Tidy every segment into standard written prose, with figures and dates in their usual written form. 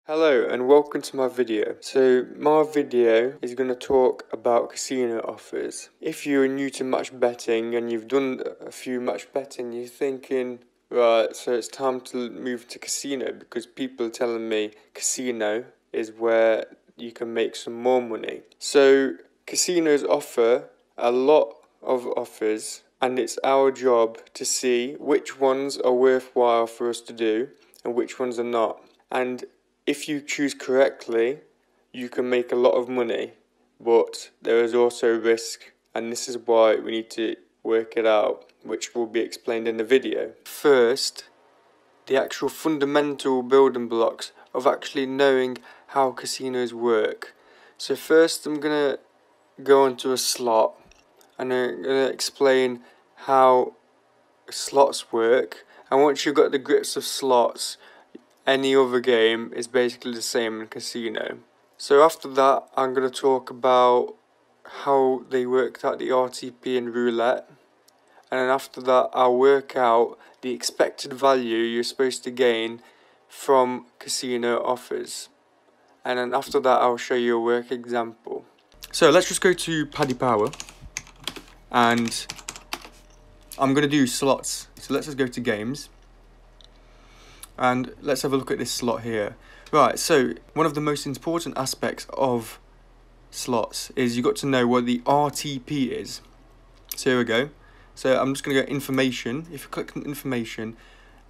Hello and welcome to my video. So my video is going to talk about casino offers. If you're new to match betting and you've done a few match betting, you're thinking, right, so it's time to move to casino because people are telling me casino is where you can make some more money. So casinos offer a lot of offers and it's our job to see which ones are worthwhile for us to do and which ones are not. And if you choose correctly, you can make a lot of money, but there is also risk, and this is why we need to work it out, which will be explained in the video. First, the actual fundamental building blocks of actually knowing how casinos work. So first I'm going to go onto a slot, and I'm going to explain how slots work, and once you've got the grips of slots, any other game is basically the same in casino. So after that, I'm going to talk about how they worked out the RTP and roulette. And then after that, I'll work out the expected value you're supposed to gain from casino offers. And then after that, I'll show you a work example. So let's just go to Paddy Power. And I'm going to do slots. So let's just go to games. And let's have a look at this slot here. Right, so one of the most important aspects of slots is you've got to know what the RTP is. So here we go. So I'm just going to go information. If you click on information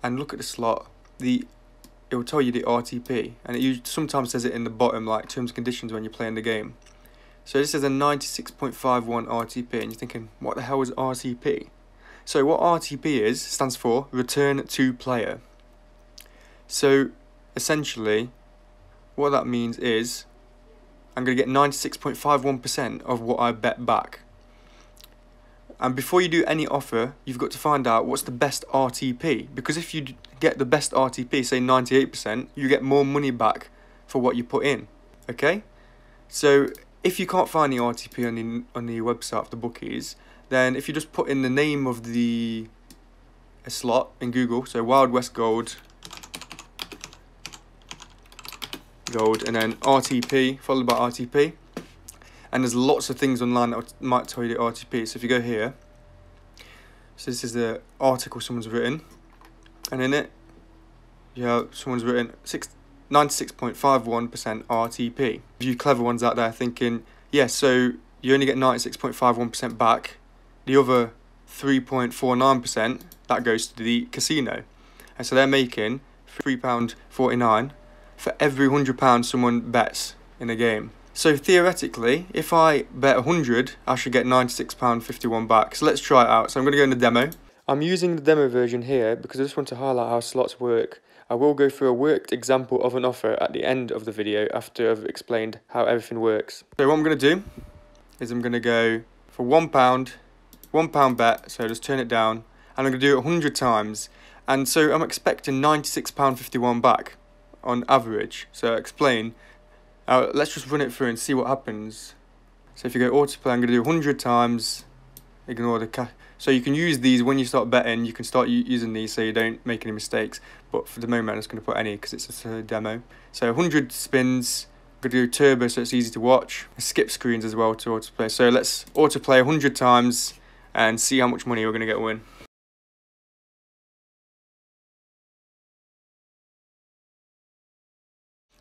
and look at the slot, it will tell you the RTP. And it sometimes says it in the bottom, like terms and conditions when you're playing the game. So this is a 96.51 RTP, and you're thinking, what the hell is RTP? So what RTP stands for return to player. So essentially what that means is I'm going to get 96.51% of what I bet back. And before you do any offer, you've got to find out what's the best RTP, because if you get the best RTP, say 98%, you get more money back for what you put in. Okay? So if you can't find the RTP on the website of the bookies, then if you just put in the name of a slot in Google, so Wild West Gold, and then RTP followed by RTP, and there's lots of things online that might tell you the RTP. So if you go here, so this is the article someone's written, and in it someone's written 96.51% RTP. A few clever ones out there thinking, yeah, so you only get 96.51% back, the other 3.49% that goes to the casino, and so they're making £3.49 for every £100 someone bets in a game. So theoretically, if I bet 100, I should get £96.51 back. So let's try it out. So I'm going to go in the demo. I'm using the demo version here because I just want to highlight how slots work. I will go through a worked example of an offer at the end of the video after I've explained how everything works. So what I'm going to do is I'm going to go for £1 bet, so just turn it down, and I'm going to do it 100 times. And so I'm expecting £96.51 back on average. So explain. Let's just run it through and see what happens. So if you go autoplay, I'm going to do 100 times. Ignore the cash. So you can use these when you start betting. You can start using these so you don't make any mistakes. But for the moment, I'm just going to put any because it's just a demo. So 100 spins. I'm going to do turbo so it's easy to watch. Skip screens as well to autoplay. So let's autoplay 100 times and see how much money we're going to get win.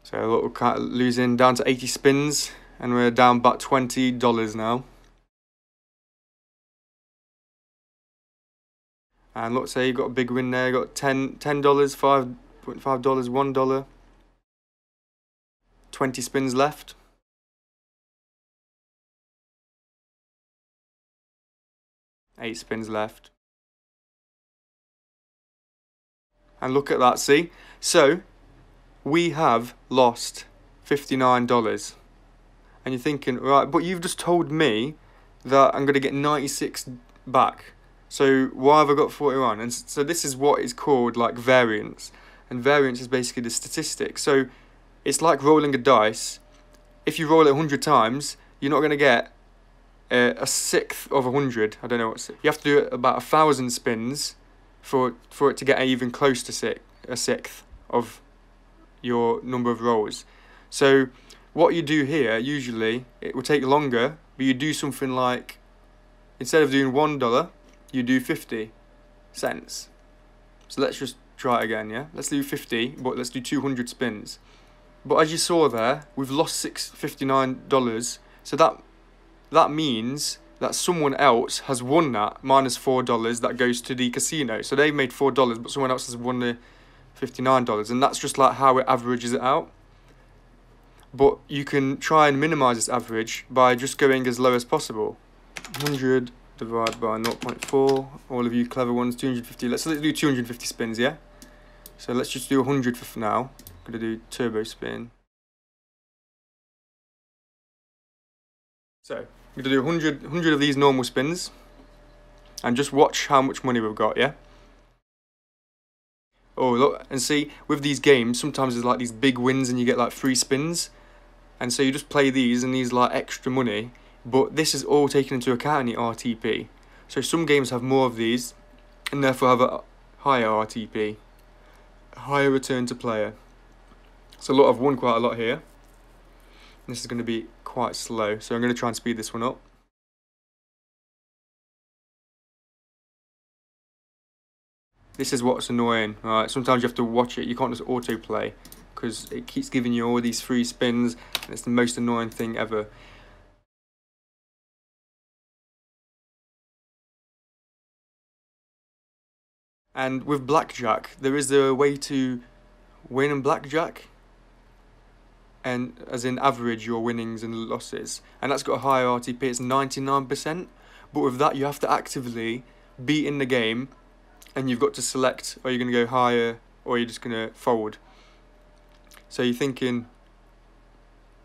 So we're kind of losing down to 80 spins, and we're down about $20 now. And let's say you got a big win there. You got $10, $5.5, $1. 20 spins left. $8 spins left. And look at that, see? So we have lost $59. And you're thinking, right, but you've just told me that I'm going to get 96 back. So why have I got 41? And so this is what is called like variance. And variance is basically the statistic. So it's like rolling a dice. If you roll it 100 times, you're not going to get a sixth of 100. I don't know what. You have to do it about 1,000 spins for it to get even close to a sixth of your number of rolls. So what you do here, usually it will take longer, but you do something like, instead of doing $1, you do 50 cents. So let's just try it again, yeah? Let's do 50, but let's do 200 spins. But as you saw there, we've lost $59. So that means that someone else has won that minus $4 that goes to the casino. So they've made $4, but someone else has won the $59, and that's just like how it averages it out. But you can try and minimize this average by just going as low as possible. 100 divided by 0.4. All of you clever ones, 250. Let's do 250 spins, yeah? So let's just do 100 for now. I'm gonna do turbo spin. So I'm gonna do 100 of these normal spins, and just watch how much money we've got, yeah? Oh, look, and see, with these games, sometimes there's like these big wins and you get like free spins. And so you just play these and these like extra money, but this is all taken into account in the RTP. So some games have more of these and therefore have a higher RTP, higher return to player. So I've won quite a lot here. This is going to be quite slow, so I'm going to try and speed this one up. This is what's annoying, right? Sometimes you have to watch it, you can't just autoplay, because it keeps giving you all these free spins, and it's the most annoying thing ever. And with Blackjack, there is a way to win in Blackjack, and as in average your winnings and losses, and that's got a higher RTP, it's 99%, but with that you have to actively be in the game, and you've got to select, are you going to go higher, or are you just going to fold? So you're thinking,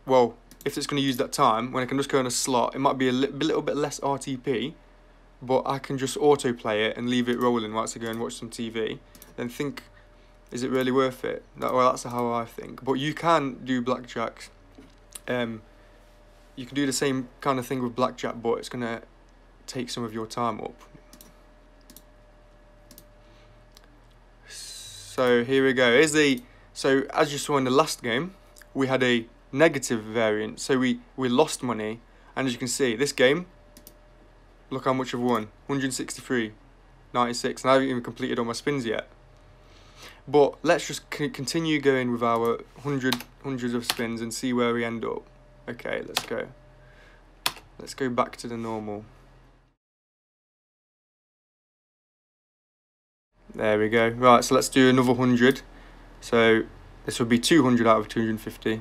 well, if it's going to use that time, when I can just go in a slot, it might be a little bit less RTP, but I can just autoplay it and leave it rolling whilst I go and watch some TV, then think, is it really worth it? Well, that's how I think. But you can do Blackjack. You can do the same kind of thing with Blackjack, but it's going to take some of your time up. So here we go. So as you saw in the last game, we had a negative variance. So we lost money, and as you can see, this game, look how much I've won. 163, 96, and I haven't even completed all my spins yet. But let's just continue going with our hundreds of spins and see where we end up. Okay, let's go. Let's go back to the normal. There we go. Right, so let's do another 100. So this would be 200 out of 250.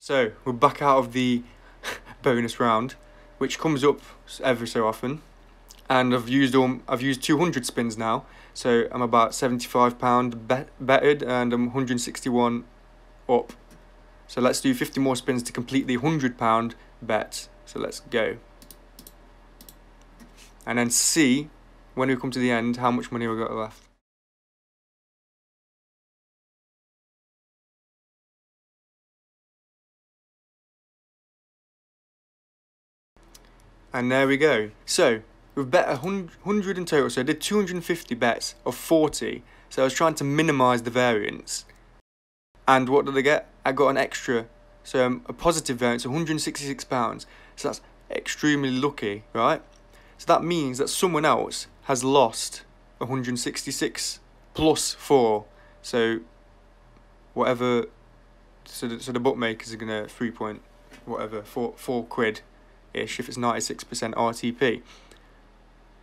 So we're back out of the bonus round, which comes up every so often, and I've used 200 spins now. So I'm about £75 betted, and I'm 161 up. So let's do 50 more spins to complete the £100 bet. So let's go. And then see, when we come to the end, how much money we've got left. And there we go. So we've bet 100 in total, so I did 250 bets of 40. So I was trying to minimise the variance. And what did I get? I got an extra, so a positive variance of £166. So that's extremely lucky, right? So that means that someone else has lost 166 plus 4. So whatever, so the bookmakers are gonna 3 point whatever, 4 quid ish if it's 96% RTP.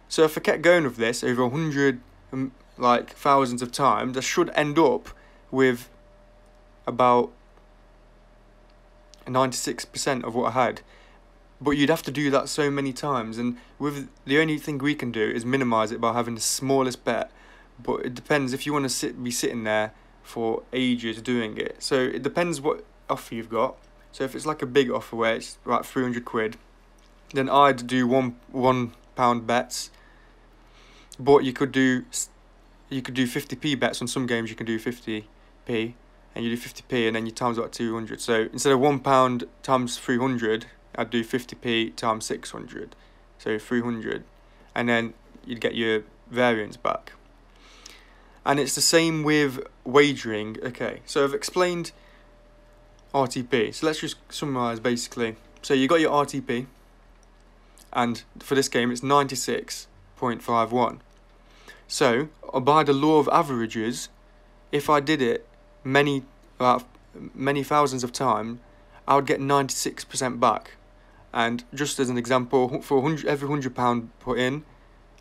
So if I kept going with this over 100 like thousands of times, I should end up with about 96% of what I had. But you'd have to do that so many times, and with the only thing we can do is minimize it by having the smallest bet. But it depends if you want to be sitting there for ages doing it. So it depends what offer you've got. So if it's like a big offer where it's like 300 quid, then I'd do £1 bets. But you could do 50p bets on some games. You can do 50p, and you do 50p, and then you times it by 200. So instead of £1 times 300, I'd do 50p times 600, so 300, and then you'd get your variance back. And it's the same with wagering. Okay, so I've explained RTP, so let's just summarise basically. So you got your RTP, and for this game it's 96.51. So by the law of averages, if I did it many thousands of times, I would get 96% back. And just as an example, for every £100 put in,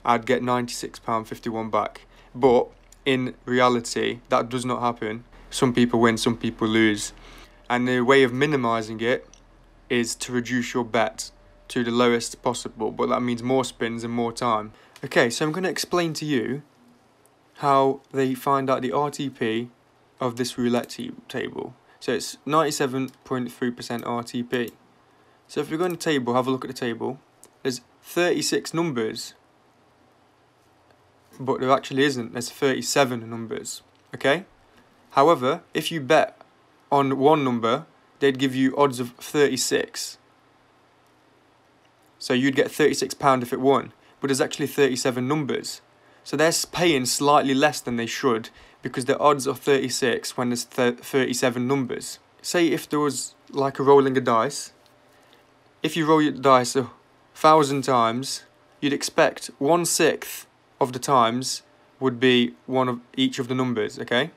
I'd get £96.51 back. But in reality, that does not happen. Some people win, some people lose. And the way of minimising it is to reduce your bet to the lowest possible, but that means more spins and more time. Okay, so I'm going to explain to you how they find out the RTP of this roulette table. So it's 97.3% RTP. So if we go on the table, have a look at the table, there's 36 numbers, but there actually isn't, there's 37 numbers, okay? However, if you bet on one number, they'd give you odds of 36. So you'd get £36 if it won, but there's actually 37 numbers. So they're paying slightly less than they should because the odds are 36 when there's 37 numbers. Say if there was like a rolling a dice, if you roll your dice 1,000 times, you'd expect 1/6 of the times would be one of each of the numbers, okay?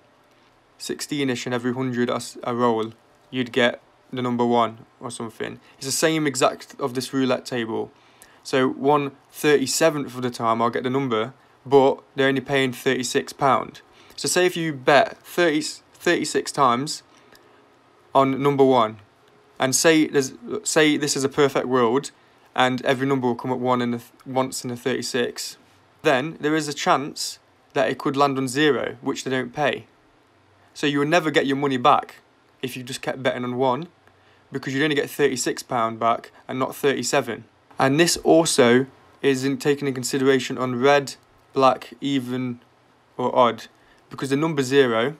16ish in every 100 I roll, you'd get the number 1 or something. It's the same exact of this roulette table. So 1/37 of the time I'll get the number, but they're only paying £36. So say if you bet 36 times on number 1, and say this is a perfect world, and every number will come at once in the 36, then there is a chance that it could land on 0, which they don't pay. So you would never get your money back if you just kept betting on 1, because you'd only get £36 back and not 37. And this also isn't taken into consideration on red, black, even or odd, because the number 0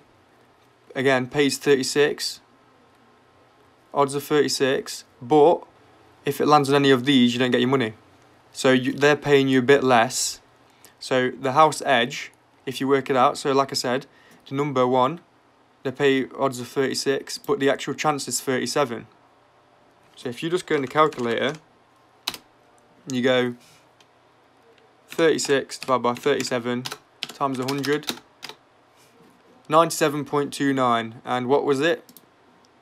again pays 36, odds of 36, but if it lands on any of these you don't get your money. So they're paying you a bit less. So the house edge, if you work it out, so like I said, the number 1, they pay odds of 36, but the actual chance is 37. So if you just go in the calculator, you go 36 divided by 37 times 100, 97.29, and what was it?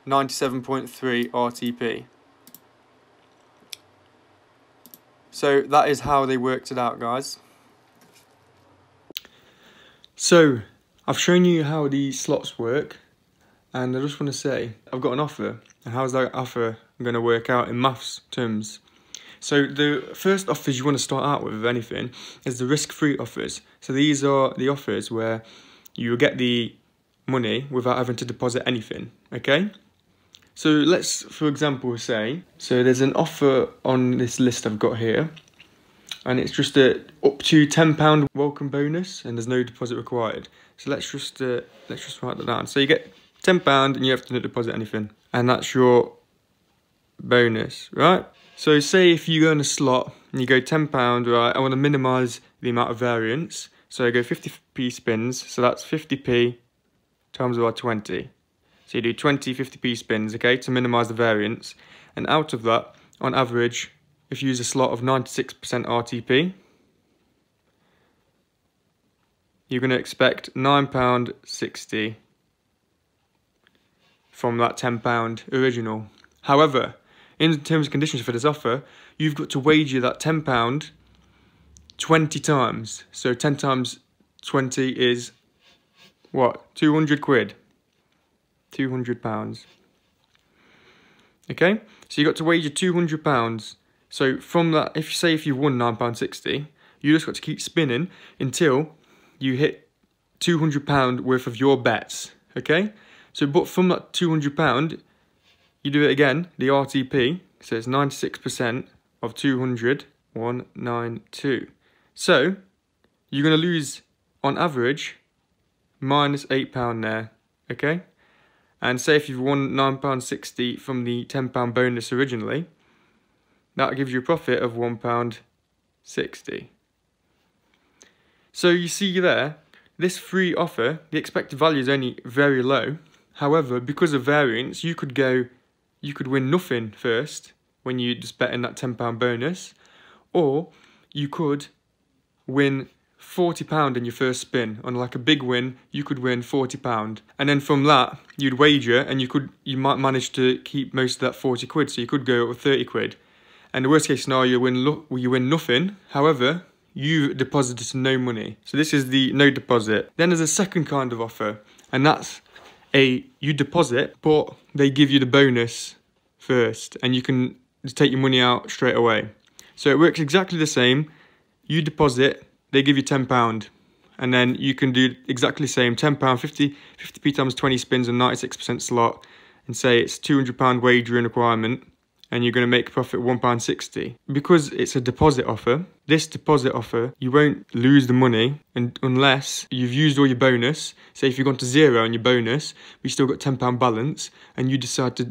97.3 RTP. So that is how they worked it out, guys. So I've shown you how the slots work, and I just want to say I've got an offer, and how's that offer going to work out in maths terms? So the first offers you want to start out with, if anything, is the risk-free offers. So these are the offers where you get the money without having to deposit anything, okay? So let's, for example, say, so there's an offer on this list I've got here, and it's just up to £10 welcome bonus, and there's no deposit required. So let's just write that down. So you get £10 and you have to not deposit anything, and that's your bonus, right? So say if you go in a slot and you go £10, right, I want to minimise the amount of variance, so I go 50p spins, so that's 50p times by 20. So you do 20 50p spins, okay, to minimise the variance, and out of that, on average, if you use a slot of 96% RTP, you're going to expect £9.60 from that £10 original. However, in terms and conditions for this offer, you've got to wager that £10 20 times. So 10 times 20 is what? 200 quid. £200. Okay, so you got to wager £200. So from that, if you won £9.60, you just got to keep spinning until you hit £200 worth of your bets. Okay, so but from that £200, you do it again, the RTP. So it's 96% of 200, 192. So you're going to lose on average -£8 there. Okay. And say if you've won £9.60 from the £10 bonus originally, that gives you a profit of £1.60. So you see there, this free offer, the expected value is only very low. However, because of variance, you could win nothing first when you just bet in that £10 bonus, or you could win £40 in your first spin. On like a big win, you could win £40, and then from that you'd wager, and you might manage to keep most of that 40 quid. So you could go up with 30 quid. And the worst case scenario, you win nothing. However, you deposited no money. So this is the no deposit. Then there's a second kind of offer, and that's you deposit, but they give you the bonus first, and you can take your money out straight away. So it works exactly the same. You deposit, they give you £10, and then you can do exactly the same. £10, 50p times 20 spins and 96% slot, and say it's £200 wagering requirement, and you're going to make a profit of £1.60. Because it's a deposit offer, this deposit offer, you won't lose the money unless you've used all your bonus. Say if you've gone to zero on your bonus, but you still got £10 balance, and you decide to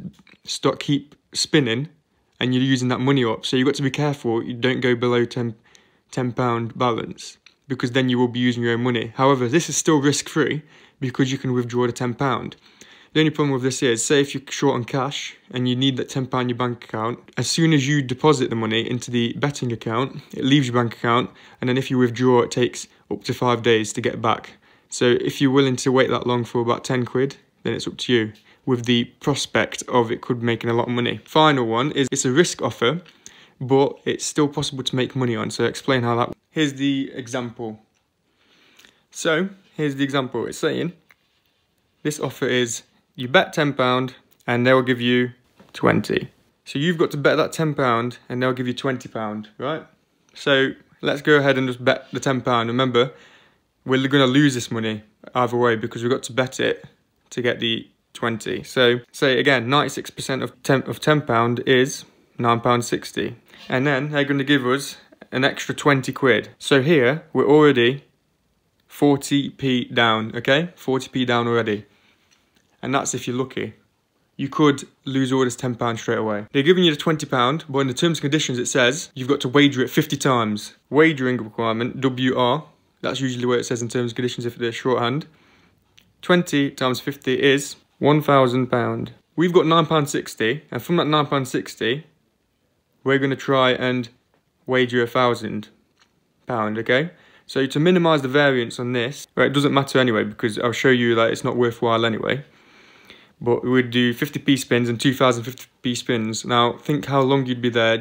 keep spinning, and you're using that money up. So you've got to be careful you don't go below £10 balance, because then you will be using your own money. However, this is still risk-free because you can withdraw the £10. The only problem with this is, say if you're short on cash and you need that £10 in your bank account, as soon as you deposit the money into the betting account, it leaves your bank account, and then if you withdraw, it takes up to 5 days to get it back. So if you're willing to wait that long for about 10 quid, then it's up to you, with the prospect of it could be making a lot of money. Final one is, it's a risk offer, but it's still possible to make money on. So explain how that works. Here's the example. So here's the example. It's saying this offer is, you bet £10 and they'll give you 20. So you've got to bet that £10 and they'll give you £20, right? So let's go ahead and just bet the £10. Remember, we're going to lose this money either way because we've got to bet it to get the 20. So say again, 96% of £10 is £9.60. And then they're going to give us an extra 20 quid. So here, we're already 40p down, okay? 40p down already. And that's if you're lucky. You could lose all this £10 straight away. They're giving you the £20, but in the terms and conditions it says you've got to wager it 50 times. Wagering requirement, WR, that's usually what it says in terms and conditions if they're shorthand. 20 times 50 is £1,000. We've got £9.60, and from that £9.60, we're going to try and wager £1,000, okay? So to minimise the variance on this, well, it doesn't matter anyway because I'll show you that it's not worthwhile anyway. But we would do 50p spins and 2,050p spins. Now think how long you'd be there.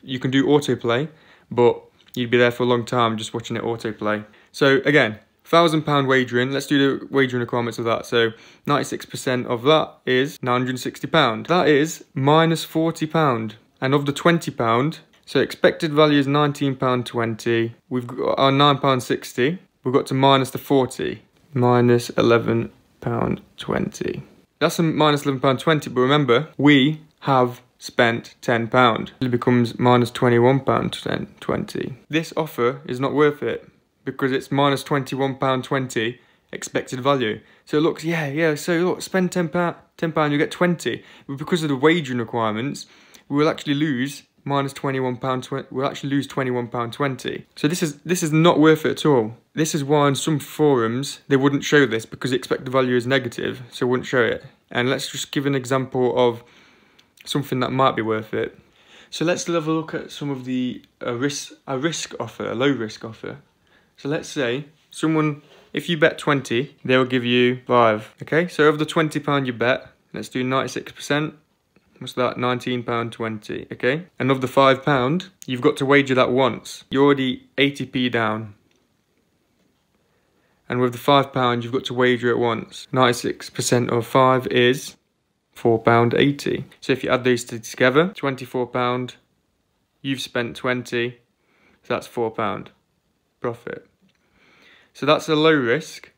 You can do autoplay, but you'd be there for a long time just watching it autoplay. So again, £1,000 wagering. Let's do the wagering requirements of that. So 96% of that is £960. That is minus £40. And of the £20, so expected value is £19.20. We've got our £9.60. We've got to minus the 40. Minus £11.20. That's a minus £11.20, but remember, we have spent £10. It becomes minus £21.20. This offer is not worth it because it's minus £21.20 expected value. So it looks, so look, spend £10, you get 20. But because of the wagering requirements, we will actually lose minus £21.20. We'll actually lose £21.20. So this is not worth it at all. This is why on some forums they wouldn't show this because the expected value is negative, so it wouldn't show it. And let's just give an example of something that might be worth it. So let's have a look at some of the a risk offer, a low risk offer. So let's say if you bet 20, they'll give you 5. Okay, so of the £20 you bet, let's do 96%. What's that? £19.20, okay? And of the £5, you've got to wager that once. You're already 80p down. And with the £5, you've got to wager it once. 96% of 5 is £4.80. So if you add these two together, £24, you've spent 20, so that's £4 profit. So that's a low risk.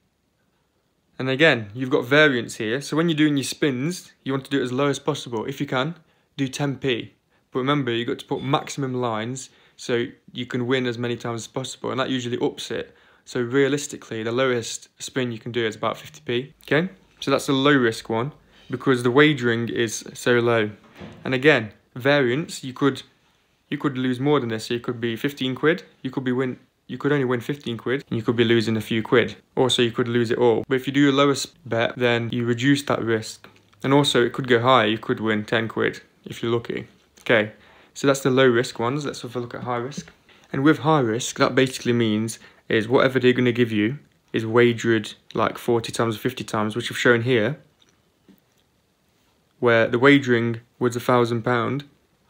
And again, you've got variance here. So when you're doing your spins, you want to do it as low as possible. If you can, do 10p. But remember, you've got to put maximum lines so you can win as many times as possible. And that usually ups it. So realistically, the lowest spin you can do is about 50p. Okay, so that's the low risk one. because the wagering is so low. And again, variance, you could lose more than this. So you could be 15 quid, you could only win 15 quid, and you could be losing a few quid. Also, you could lose it all. But if you do a lower bet, then you reduce that risk. And also, it could go higher. You could win 10 quid if you're lucky. Okay, so that's the low risk ones. Let's have a look at high risk. And with high risk, that basically means is whatever they're going to give you is wagered like 40 times or 50 times, which I've shown here, where the wagering was £1,000,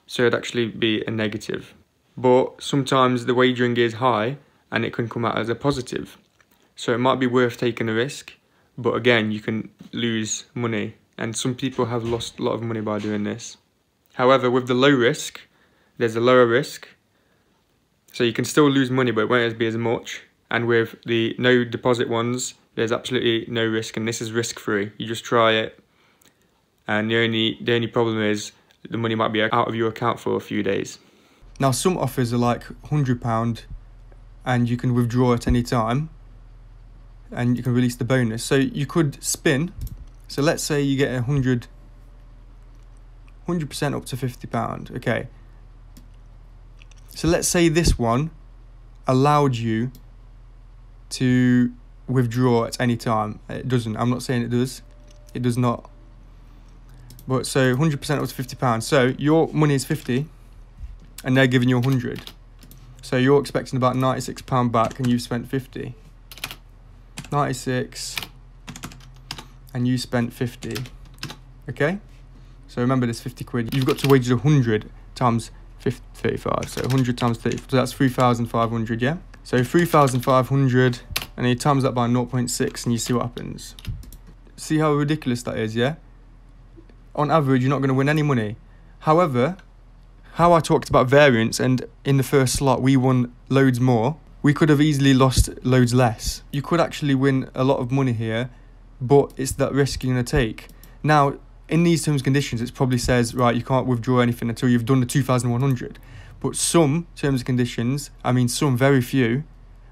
so it'd actually be a negative. But sometimes the wagering is high and it can come out as a positive. So it might be worth taking a risk, but again, you can lose money. And some people have lost a lot of money by doing this. However, with the low risk, there's a lower risk. So you can still lose money, but it won't be as much. And with the no deposit ones, there's absolutely no risk, and this is risk-free. You just try it, and the only problem is the money might be out of your account for a few days. Now, some offers are like £100, and you can withdraw at any time, and you can release the bonus. So you could spin. So let's say you get 100% up to £50. Okay. So let's say this one allowed you to withdraw at any time. It doesn't. I'm not saying it does. It does not. But so 100% up to £50. So your money is 50 and they're giving you 100. So you're expecting about £96 back and you've spent 50. 96 and you spent 50. Okay? So remember this 50 quid. You've got to wager 100 times 35. So 100 times 30. So that's 3,500, yeah? So 3,500, and you times that by 0.6 and you see what happens. See how ridiculous that is, yeah? On average, you're not going to win any money. However, how I talked about variance, and in the first slot we won loads more, we could have easily lost loads less. You could actually win a lot of money here, but it's that risk you're going to take. Now, in these terms and conditions, it probably says, right, you can't withdraw anything until you've done the 2,100. But some terms and conditions, I mean some, very few,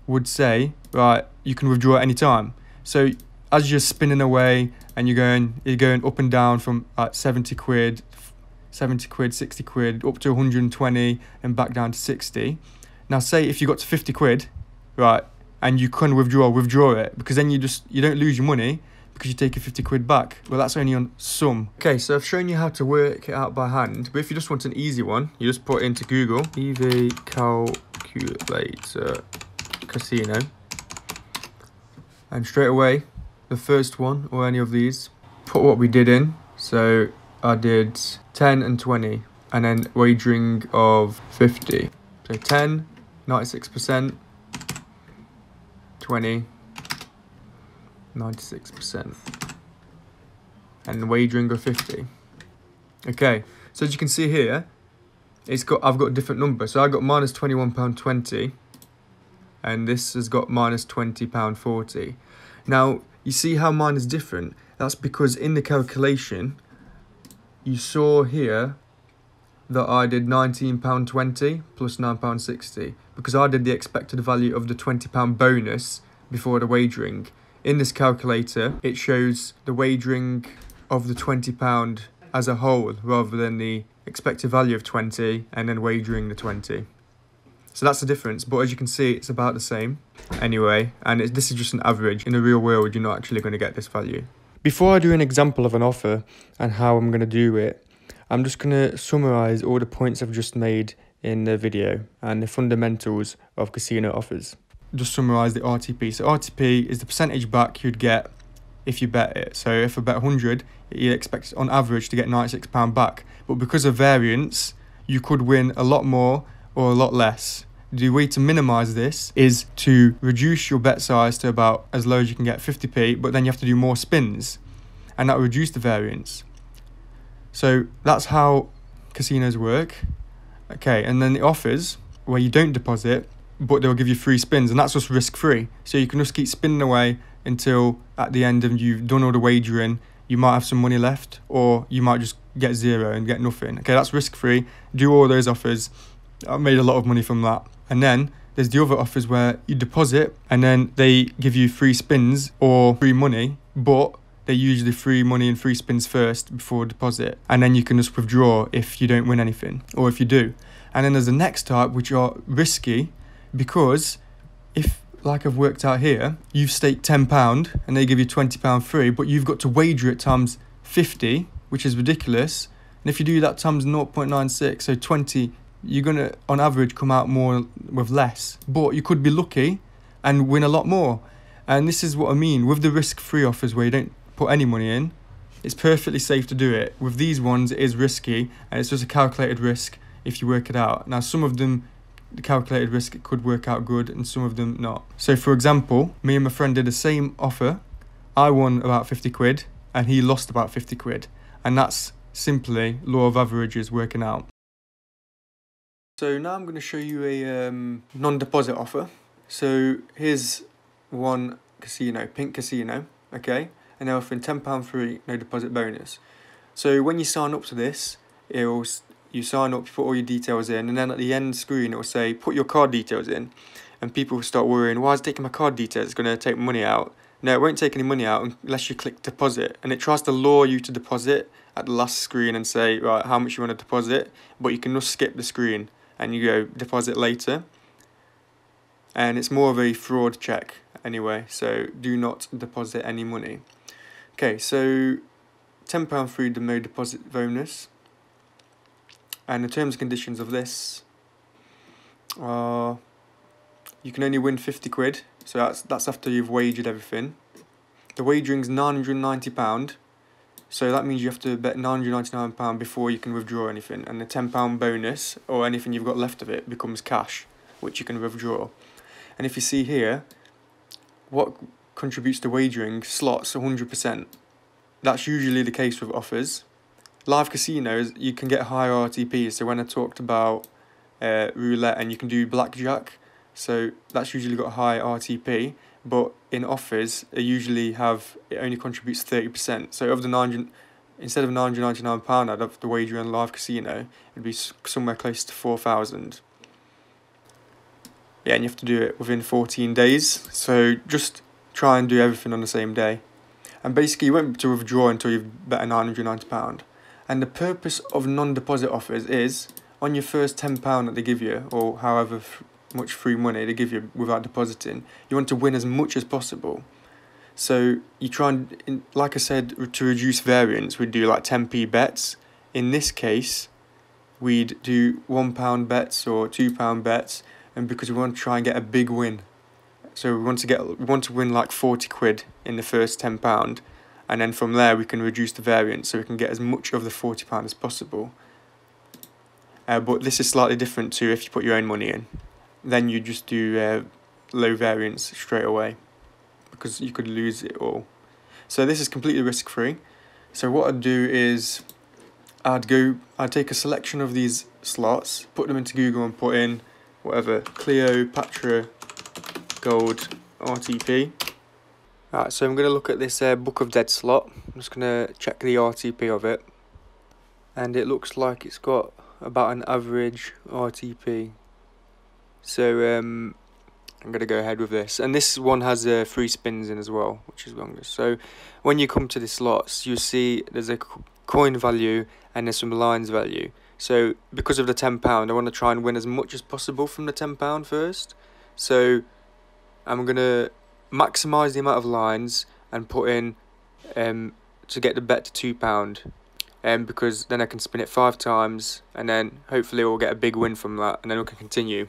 would say, right, you can withdraw at any time. So as you're spinning away and you're going up and down from 70 quid, 60 quid, up to 120 and back down to 60. Now say if you got to 50 quid, right, and you can withdraw it, because then you don't lose your money because you take a 50 quid back. Well, that's only on some. Okay, so I've shown you how to work it out by hand, but if you just want an easy one, you just put into Google EV calculator casino, and straight away the first one or any of these, put what we did in. So I did 10 and 20, and then wagering of 50. So 10, 96%, 20, 96%, and wagering of 50. Okay, so as you can see here, I've got a different number. So I got minus £21.20, and this has got minus £20.40. Now you see how mine is different. That's because in the calculation you saw here that I did £19.20 plus £9.60, because I did the expected value of the £20 bonus before the wagering. In this calculator, it shows the wagering of the £20 as a whole rather than the expected value of 20 and then wagering the 20. So that's the difference, but as you can see, it's about the same anyway, and this is just an average. In the real world, you're not actually going to get this value. Before I do an example of an offer and how I'm going to do it, I'm just going to summarise all the points I've just made in the video and the fundamentals of casino offers. Just summarise the RTP. So RTP is the percentage back you'd get if you bet it. So if I bet 100, you expect on average to get £96 back. But because of variance, you could win a lot more or a lot less. The way to minimise this is to reduce your bet size to about as low as you can get, 50p, but then you have to do more spins, and that will reduce the variance. So that's how casinos work. Okay, and then the offers, where you don't deposit, but they'll give you free spins, and that's just risk-free. So you can just keep spinning away until at the end of you've done all the wagering, you might have some money left, or you might just get zero and get nothing. Okay, that's risk-free. Do all those offers. I made a lot of money from that. And then there's the other offers where you deposit and then they give you free spins or free money, but they're usually free money and free spins first before deposit, and then you can just withdraw if you don't win anything, or if you do. And then there's the next type, which are risky, because if, like I've worked out here, you've staked £10 and they give you £20 free, but you've got to wager it times 50, which is ridiculous. And if you do that times 0.96, so 20, you're going to, on average, come out more with less. But you could be lucky and win a lot more. And this is what I mean. With the risk-free offers where you don't put any money in, it's perfectly safe to do it. With these ones, it is risky, and it's just a calculated risk if you work it out. Now, some of them, the calculated risk could work out good, and some of them not. So, for example, me and my friend did the same offer. I won about 50 quid, and he lost about 50 quid. And that's simply law of averages working out. So now I'm going to show you a non-deposit offer. So here's one casino, Pink Casino, okay? And they're offering £10 free, no deposit bonus. So when you sign up to this, you sign up, you put all your details in, and then at the end screen it will say, put your card details in. And people will start worrying, why is it taking my card details? It's going to take money out. No, it won't take any money out unless you click deposit. And it tries to lure you to deposit at the last screen and say, right, how much you want to deposit. But you can just skip the screen and you go deposit later. And it's more of a fraud check anyway, so do not deposit any money. Okay, so £10 free, no deposit bonus. And the terms and conditions of this are, you can only win 50 quid, so that's after you've wagered everything. The wagering's £990, so that means you have to bet £999 before you can withdraw anything. And the £10 bonus, or anything you've got left of it, becomes cash, which you can withdraw. And if you see here, what contributes to wagering, slots 100%. That's usually the case with offers. Live casinos, you can get higher RTPs. So when I talked about roulette, and you can do blackjack, so that's usually got a high RTP. But in offers, it only contributes 30%. So of the instead of £999 I'd have to wager on live casino, it'd be somewhere close to 4,000. Yeah, and you have to do it within 14 days. So just try and do everything on the same day. And basically, you won't be able to withdraw until you've bet £990. And the purpose of non-deposit offers is, on your first £10 that they give you, or however much free money they give you without depositing, you want to win as much as possible. So you try and, like I said, to reduce variance, we'd do like 10p bets. In this case, we'd do £1 bets or £2 bets. And because we want to try and get a big win, so we want to win like 40 quid in the first £10, and then from there we can reduce the variance so we can get as much of the £40 as possible. But this is slightly different to if you put your own money in. Then you just do low variance straight away, because you could lose it all. So this is completely risk free. So what I'd do is I'd take a selection of these slots, put them into Google and put in whatever, Cleopatra Gold RTP. Alright, so I'm going to look at this Book of Dead slot. I'm just going to check the RTP of it. And it looks like it's got about an average RTP. So I'm going to go ahead with this. And this one has 3 spins in as well, which is longer. So when you come to the slots, you see there's a coin value and there's some lines value. So because of the £10, I want to try and win as much as possible from the £10 first. So I'm going to maximise the amount of lines and put in to get the bet to £2. Because then I can spin it 5 times, and then hopefully we'll get a big win from that, and then we can continue.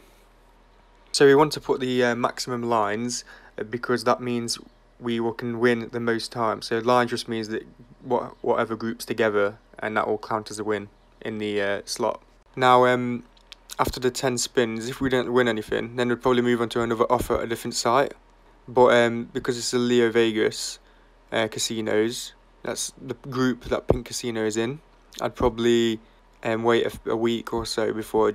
So we want to put the maximum lines because that means we can win the most time. So line just means that whatever groups together, and that will count as a win in the slot. Now after the 10 spins, if we don't win anything, then we'd probably move on to another offer at a different site. But because it's a Leo Vegas casinos, that's the group that Pink Casino is in, I'd probably wait a week or so before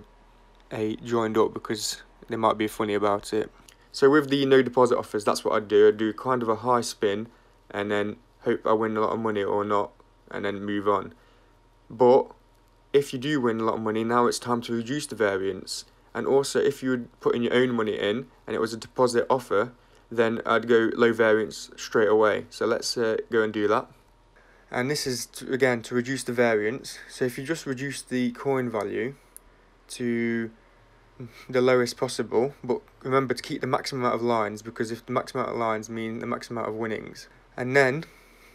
I joined up, because they might be funny about it. So with the no deposit offers, that's what I'd do. I'd do kind of a high spin and then hope I win a lot of money or not, and then move on. But if you do win a lot of money, now it's time to reduce the variance. And also, if you would put in your own money in and it was a deposit offer, then I'd go low variance straight away. So let's go and do that. And this is, again, to reduce the variance. So if you just reduce the coin value to the lowest possible, but remember to keep the maximum amount of lines, because if the maximum amount of lines mean the maximum amount of winnings. And then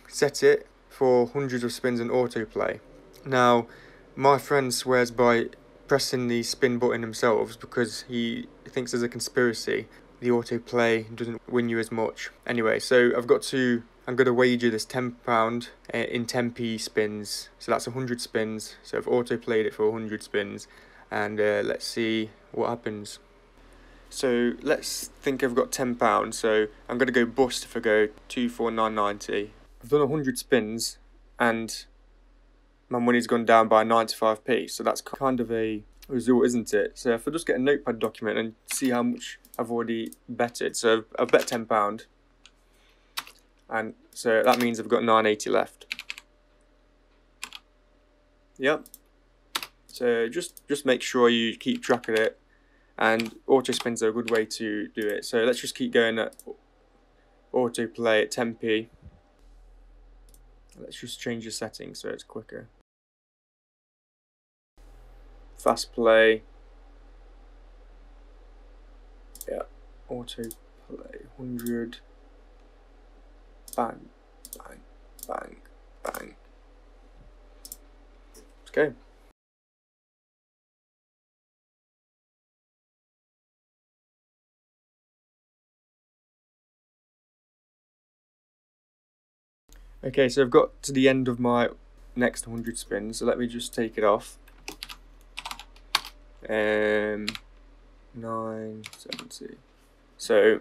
set it for hundreds of spins and autoplay. Now, my friend swears by pressing the spin button themselves because he thinks there's a conspiracy. The autoplay doesn't win you as much. Anyway, so I'm going to wager this £10 in 10p spins. So that's 100 spins. So I've autoplayed it for 100 spins. And let's see what happens. So let's think I've got £10. So I'm going to go bust if I go 249.90. I've done 100 spins and my money's gone down by 95p. So that's kind of a result, isn't it? So if I just get a notepad document and see how much I've already betted. So I've bet £10. And so that means I've got 9.80 left. Yep. So just make sure you keep track of it, and auto spins are a good way to do it. So let's just keep going at autoplay at 10p. Let's just change the settings so it's quicker. Fast play. Yeah, autoplay 100. Bang, bang, bang, bang. Okay. Okay, so I've got to the end of my next 100 spins, so let me just take it off. 9.70. So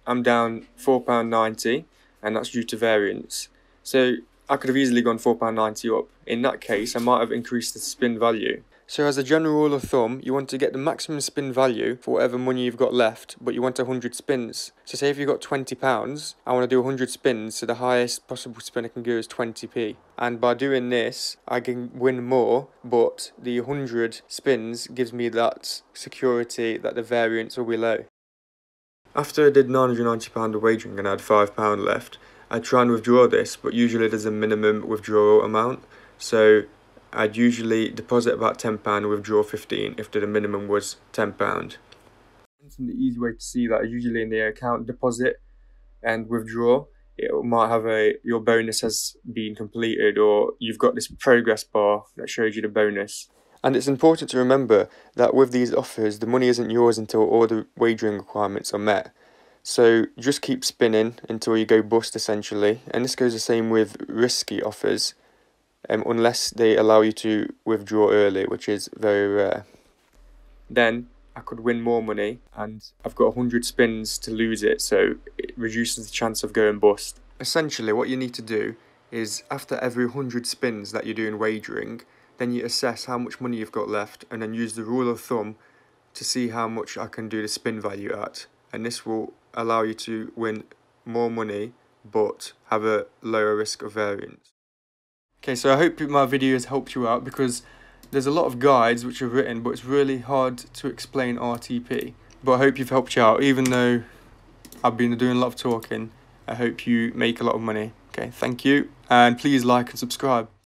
I'm down £4.90, and that's due to variance. So I could have easily gone £4.90 up. In that case, I might have increased the spin value. So as a general rule of thumb, you want to get the maximum spin value for whatever money you've got left, but you want 100 spins. So say if you've got £20, I want to do 100 spins, so the highest possible spin I can go is 20p. And by doing this, I can win more, but the 100 spins gives me that security that the variance will be low. After I did £990 of wagering and I had £5 left, I try and withdraw this, but usually there's a minimum withdrawal amount. So I'd usually deposit about £10 and withdraw 15 if the minimum was £10. The easy way to see that is usually in the account deposit and withdraw. It might have your bonus has been completed, or you've got this progress bar that shows you the bonus. And it's important to remember that with these offers, the money isn't yours until all the wagering requirements are met. So just keep spinning until you go bust, essentially. And this goes the same with risky offers, unless they allow you to withdraw early, which is very rare. Then I could win more money, and I've got 100 spins to lose it, so it reduces the chance of going bust. Essentially, what you need to do is, after every 100 spins that you're doing wagering, then you assess how much money you've got left, and then use the rule of thumb to see how much I can do the spin value at. And this will allow you to win more money, but have a lower risk of variance. Okay, so I hope my video has helped you out, because there's a lot of guides which are written, but it's really hard to explain RTP. But I hope you've helped you out, even though I've been doing a lot of talking. I hope you make a lot of money. Okay, thank you, and please like and subscribe.